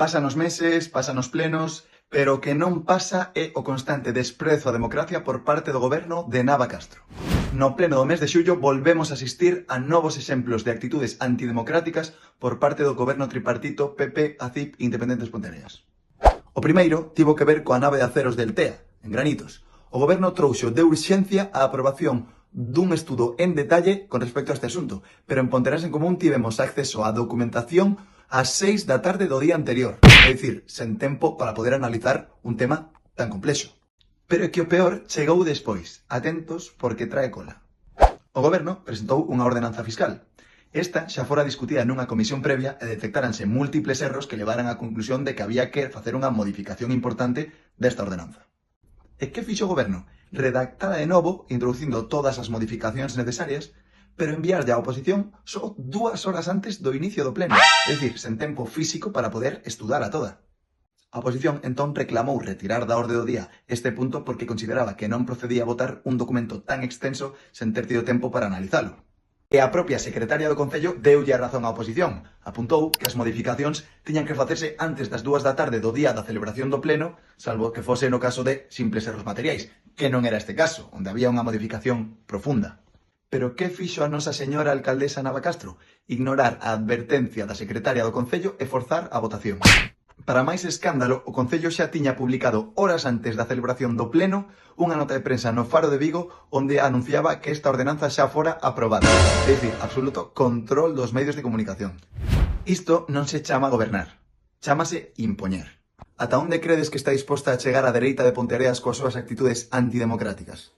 Pasan os meses, pasan os plenos, pero o que non pasa é o constante desprezo á democracia por parte do goberno de Nava Castro. No pleno do mes de xullo volvemos a asistir a novos exemplos de actitudes antidemocráticas por parte do goberno tripartito PP, ACIP e Independentes Ponteareas. O primeiro tivo que ver coa nave de aceros del TEA, en Granitos. O goberno trouxo de urxencia a aprobación dun estudo en detalle con respecto a este asunto, pero en Ponteareas en Común tivemos acceso á documentación ás 6 da tarde do día anterior, é dicir, sen tempo para poder analizar un tema tan complexo. Pero é que o peor chegou despois, atentos porque trae cola. O goberno presentou unha ordenanza fiscal. Esta xa fora discutida nunha comisión previa e detectáranse múltiples erros que levaran á conclusión de que había que facer unha modificación importante desta ordenanza. E que fixo o goberno? Redactada de novo, introducindo todas as modificacións necesarias, pero enviarlle á oposición só 2 horas antes do inicio do pleno, é dicir, sen tempo físico para poder estudar a toda. A oposición entón reclamou retirar da orde do día este punto porque consideraba que non procedía votar un documento tan extenso sen ter tido tempo para analizalo. E a propia secretaria do Concello deulle a razón á oposición. Apuntou que as modificacións tiñan que facerse antes das 2 da tarde do día da celebración do pleno, salvo que fose no caso de simples erros materiais, que non era este caso, onde había unha modificación profunda. Pero que fixo a nosa señora alcaldesa Nava Castro? Ignorar a advertencia da secretaria do Concello e forzar a votación. Para máis escándalo, o Concello xa tiña publicado horas antes da celebración do pleno unha nota de prensa no Faro de Vigo onde anunciaba que esta ordenanza xa fora aprobada. É dicir, absoluto control dos medios de comunicación. Isto non se chama gobernar, chámase impoñer. Ata onde credes que está disposta a chegar a dereita de Ponteareas coas súas actitudes antidemocráticas?